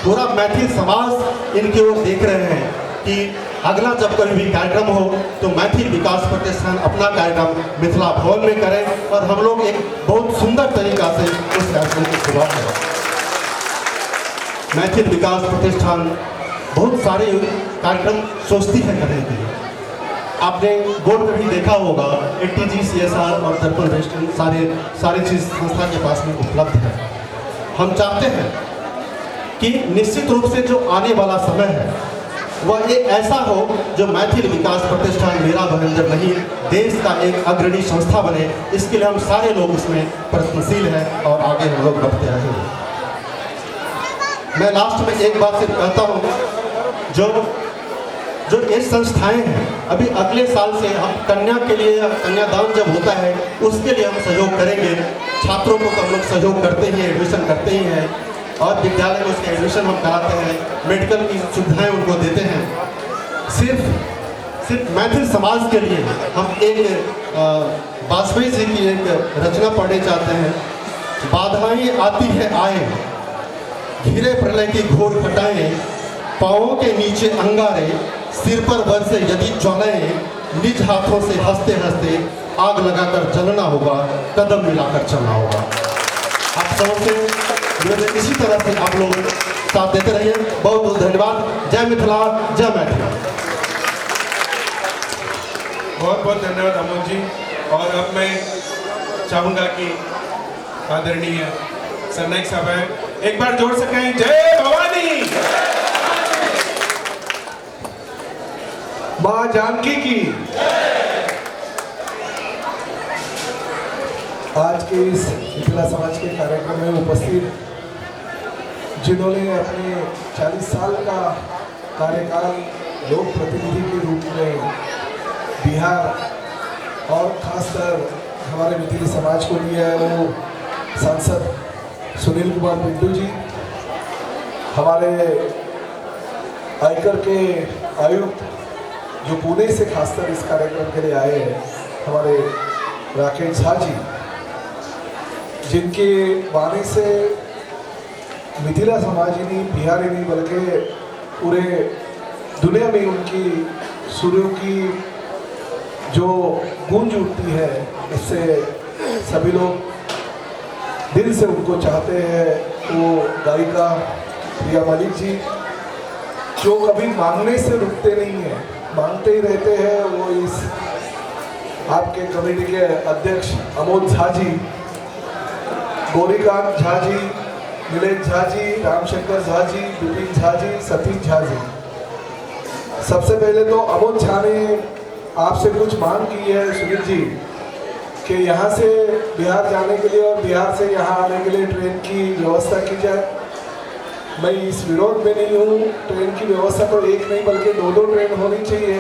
पूरा मैथिल समाज इनकी ओर देख रहे हैं कि अगला जब कोई भी कार्यक्रम हो तो मैथिल विकास प्रतिष्ठान अपना कार्यक्रम मिथिला भवन में करें और हम लोग एक बहुत सुंदर तरीका से उस कार्यक्रम की शुरुआत करें। मैथिल विकास प्रतिष्ठान बहुत सारे कार्यक्रम सोचती है करने के लिए। आपने बोर्ड में भी देखा होगा ATG, CSR और दर्पण वेस्टर्न सारे चीज़ संस्था के पास में उपलब्ध है। हम चाहते हैं कि निश्चित रूप से जो आने वाला समय है वह एक ऐसा हो जो मैथिल विकास प्रतिष्ठान मेरा भयंजर नहीं देश का एक अग्रणी संस्था बने। इसके लिए हम सारे लोग उसमें प्रयत्नशील हैं और आगे हम लोग बढ़ते रहेंगे। मैं लास्ट में एक बात सिर्फ कहता हूँ, जो ये संस्थाएं हैं अभी अगले साल से हम कन्या के लिए कन्यादान जब होता है उसके लिए हम सहयोग करेंगे। छात्रों को हम लोग सहयोग करते ही एडमिशन करते ही हैं और विद्यालय में उसके एडमिशन हम कराते हैं, मेडिकल की सुविधाएं उनको देते हैं। सिर्फ मैथिल समाज के लिए हम एक वाजपेयी जी की एक रचना पढ़ने चाहते हैं। बाधाएं आती है आए, घिरे प्रलय की घोर घटाएं, पाँवों के नीचे अंगारे, सिर पर बरसे यदि ज्वालाएं, निज हाथों से हंसते हंसते आग लगाकर जलना होगा, कदम मिलाकर चलना होगा। आप सबसे इसी तरह से आप लोग साथ देते रहिए। बहुत बहुत धन्यवाद। जय मिथिला, जय मैथिला। बहुत बहुत धन्यवाद अमोल जी। और अब मैं चाहूँगा कि आदरणीय सरनाइक साहब हैं, एक बार जोड़ सकें जय भवानी, माँ जानकी की। आज के इस मिथिला समाज के कार्यक्रम में उपस्थित जिन्होंने अपने 40 साल का कार्यकाल लोक प्रतिनिधि के रूप में बिहार और खासकर हमारे मिथिला समाज को दिया है, वो सांसद सुनील कुमार पिंटू जी, हमारे आयकर के आयुक्त जो पुणे से खासकर इस कार्यक्रम के लिए आए हैं, हमारे राकेश झा जी, जिनके वाणी से मिथिला समाज ही नहीं, बिहार ही नहीं बल्कि पूरे दुनिया में उनकी सुरों की जो गूंज उठती है, इससे सभी लोग दिल से उनको चाहते हैं। वो गायिका प्रिया मलिक जी जो कभी मांगने से रुकते नहीं हैं, मांगते ही रहते हैं। वो इस आपके कमेटी के अध्यक्ष अमोद झा जी, गौरीकांत झा जी, नीलेश झा जी, रामशंकर झा जी, विपिन झा जी, सतीश झा जी। सबसे पहले तो अमोद झा ने आपसे कुछ मांग की है सुनील जी कि यहाँ से बिहार जाने के लिए और बिहार से यहाँ आने के लिए ट्रेन की व्यवस्था की जाए। मैं इस विरोध में नहीं हूँ, ट्रेन की व्यवस्था तो एक नहीं बल्कि 2-2 ट्रेन होनी चाहिए,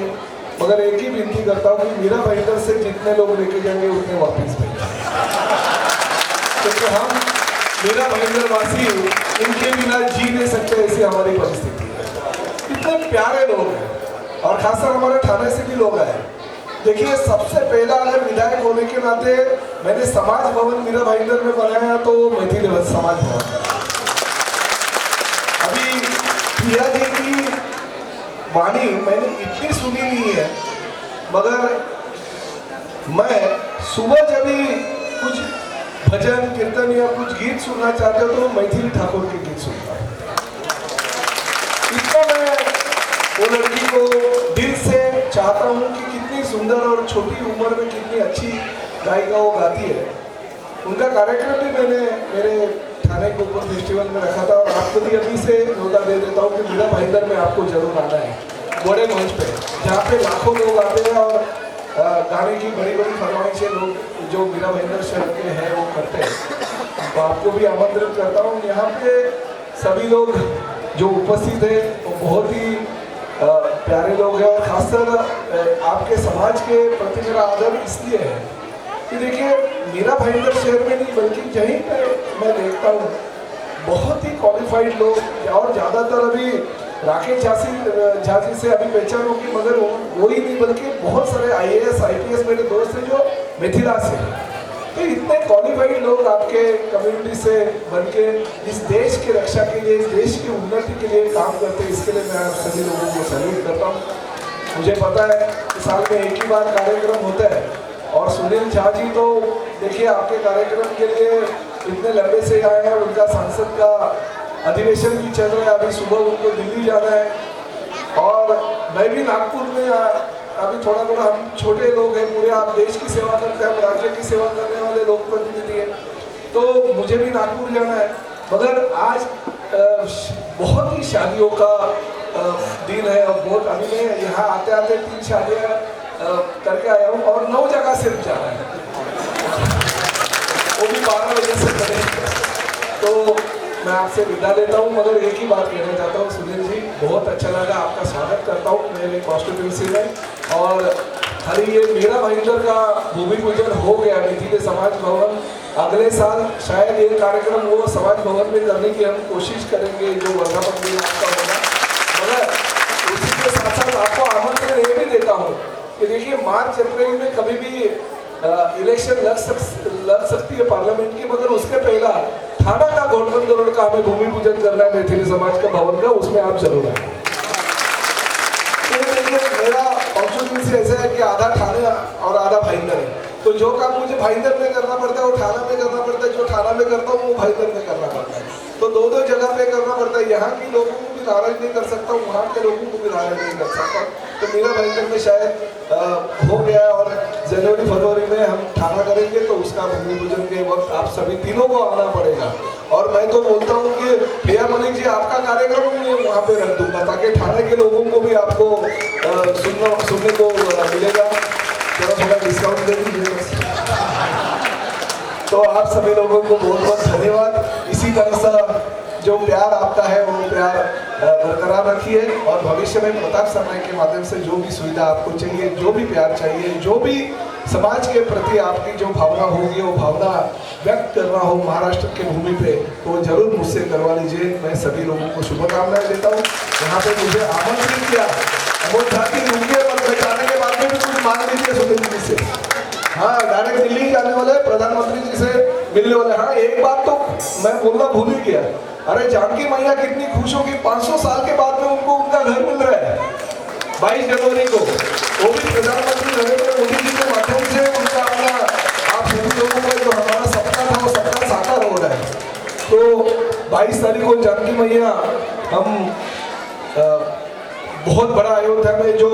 मगर एक ही विनती करता हूँ कि मीरा भाईंदर से जितने लोग लेके जाएंगे उतने वापस भेजें, क्योंकि हम मीरा भाईंदर वासी इनके बिना जी नहीं सकते, ऐसी हमारी परिस्थिति है। इतने प्यारे लोग हैं और खासकर हमारे थाने से भी लोग आए। देखिए, सबसे पहला अगर विधायक होने के नाते मैंने समाज भवन मीरा भाईंदर में बनाया तो मैथिल समाज भवन। अभी प्रिया जी की वाणी मैंने इतनी सुनी नहीं है, मगर मैं सुबह जब भी कुछ भजन कीर्तन या कुछ गीत सुनना चाहते हो तो मैथिली ठाकुर के गीत सुनता हूँ। इतना मैं वो लड़की को दिल से चाहता हूँ कि कितनी सुंदर और छोटी उम्र में कितनी अच्छी गायिका वो गाती है। उनका कार्यक्रम भी मैंने मेरे थाने के ऊपर फेस्टिवल में रखा था और आपको भी अभी से न्योता दे देता हूँ कि मीरा भाईंदर में आपको जरूर आना है, बड़े मंच पे जहाँ पे लाखों लोग आते हैं और गाने की बड़ी बड़ी फरमाइशें लोग जो मीरा भाईंदर शहर के हैं वो करते हैं। तो आपको भी आमंत्रित करता हूँ। यहाँ पे सभी लोग जो उपस्थित है वो बहुत ही प्यारे लोग हैं और खासकर आपके समाज के प्रति मेरा आदर इसलिए है कि देखिए, मीरा भाईंदर शहर में नहीं बल्कि यहीं पे मैं देखता हूँ बहुत ही क्वालिफाइड लोग, और ज़्यादातर अभी राकेश झा जी से अभी पहचान होगी, मगर वो ही नहीं बल्कि बहुत सारे IAS IPS मेरे दोस्त हैं जो मिथिला से हैं। तो इतने क्वालिफाइड लोग आपके कम्युनिटी से बनके इस देश की रक्षा के लिए, इस देश की उन्नति के लिए काम करते हैं, इसके लिए मैं आप सभी लोगों को सैल्यूट करता हूँ। मुझे पता है कि साल में एक ही बार कार्यक्रम होता है और सुनील झा जी तो देखिए आपके कार्यक्रम के लिए इतने लंबे से आए हैं। उनका संसद का अधिवेशन भी चल रहा है, अभी सुबह उनको दिल्ली जाना है और मैं भी नागपुर में अभी थोड़ा हम छोटे लोग हैं, पूरे आप देश की सेवा करते हैं, हम राज्य की सेवा करने वाले लोग प्रतिनिधि हैं, तो मुझे भी नागपुर जाना है। मगर आज बहुत ही शादियों का दिन है और बहुत अभी मैं यहाँ आते आते 3 शादियाँ करके आया हूँ और 9 जगह सिर्फ जाना है, वो भी 12 बजे से करें। तो मैं आपसे विदा लेता हूँ, मगर एक ही बात कहना चाहता हूँ सुनील जी, बहुत अच्छा लगा, आपका स्वागत करता हूँ मेरे कॉन्स्टिट्यूंसी में। और खाली ये मीरा भाईंदर का भूमि पूजन हो गया मिथिले समाज भवन, अगले साल शायद ये कार्यक्रम वो समाज भवन में करने की हम कोशिश करेंगे जो वर्धापन दिन आपका होगा। मगर उसी के साथ साथ आपको आमंत्रण ये भी देता हूँ कि देखिए मार्च अप्रैल में कभी भी इलेक्शन लग सकती है पार्लियामेंट की, मगर उसके पहला थाना का गठबंधन का हमें भूमि पूजन करना है मैथिली समाज का भवन का, उसमें आप जरूर आए। मेरा कॉन्स्टिट्यूंसी ऐसा है कि आधा थाने और आधा भाईंदर है, तो जो काम मुझे भाईंदर में करना पड़ता है वो थाना में करना पड़ता है, जो थाना में करता हूँ वो भाईंदर में करना पड़ता है, तो 2 जगह पे करना पड़ता है। यहाँ के लोगों को भी नाराज नहीं कर सकता हूँ, वहाँ के लोगों को भी नाराज नहीं कर सकता। तो मेरा भाईंदर में शायद हो गया और जनवरी फरवरी में हम थाना करेंगे, तो उसका भूमि पूजन के वक्त आप सभी तीनों को आना पड़ेगा। और मैं तो बोलता हूँ कि भैया मलिक जी आपका कार्यक्रम मैं वहाँ पे रख दूंगा ताकि थाने के लोगों को भी आपको सुनने को मिलेगा, थोड़ा डिस्काउंट दे दीजिए। तो आप सभी लोगों को बहुत बहुत धन्यवाद। इसी तरह से जो प्यार आपका है वो प्यार बरकरार रखिए और भविष्य में प्रताप सरनाई के माध्यम से जो भी सुविधा आपको चाहिए, जो भी प्यार चाहिए, जो भी समाज के प्रति आपकी जो भावना होगी वो भावना व्यक्त करना हो महाराष्ट्र की भूमि पे, तो जरूर मुझसे करवा लीजिए। मैं सभी लोगों को शुभकामनाएं देता हूँ। यहाँ पे मुझे आमंत्रित किया, बहुत जाती रुकी है, पर मैं जाने के बाद में भी कुछ मांग लीजिए सुनील जी से। हाँ, डायरेक्ट दिल्ली जाने वाले, प्रधानमंत्री जी से मिलने वाले। हाँ, एक बात तो मैं बोलना भूल ही गया, अरे जानकी मैया कितनी खुश होगी, 500 साल के बाद में उनको उनका घर मिल रहा है 22 जनवरी को, वो भी प्रधानमंत्री नरेंद्र मोदी जी के माध्यम से उनका अपना आप सभी लोगों का जो हमारा सपना था वो सपना साकार हो रहा है। तो 22 तारीख को जानकी मैया हम बहुत बड़ा अयोध्या में जो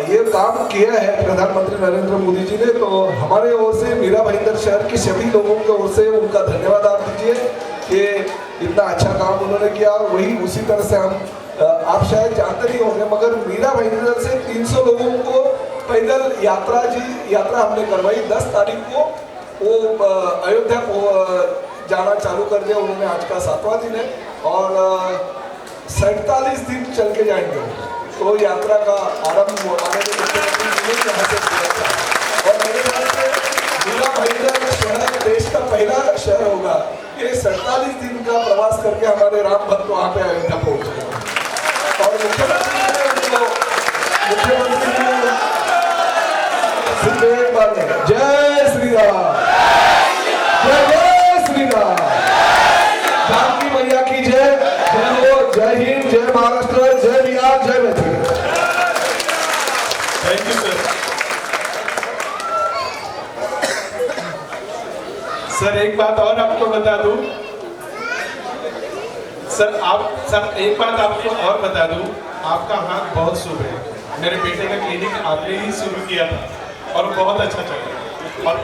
ये काम किया है प्रधानमंत्री नरेंद्र मोदी जी ने, तो हमारे ओर से मीरा भाईंदर शहर के सभी लोगों की ओर से उनका धन्यवाद आप दीजिए कि इतना अच्छा काम उन्होंने किया। वही उसी तरह से हम आप शायद जानते नहीं होंगे, मगर मीरा भाईंदर से 300 लोगों को पैदल यात्रा हमने करवाई। 10 तारीख को वो अयोध्या को जाना चालू कर दिया उन्होंने, आज का 7वां दिन है और 47 दिन चल के जाएंगे। तो यात्रा का आरंभ आने के मुख्यमंत्री यहाँ से किया था और मेरे ख्याल से मीरा भाईंदर शहर देश का पहला शहर होगा ये 47 दिन का प्रवास करके हमारे राम भक्त वहाँ पे अयोध्या पहुँच गए। और मुख्यमंत्री ने सिर्फ एक बार में जय श्री राम, जय श्री राम, जानकी मैया की जय, जय हो, जय हिंद, जय महाराष्ट्र, जय बिहार, जय मैथिली। Thank you sir. एक बात और आपको बता दूं सर, एक बात आपको और बता दूं, आपका हाथ बहुत शुभ है। मेरे बेटे का क्लिनिक आपने ही शुरू किया था और बहुत अच्छा चल रहा है। और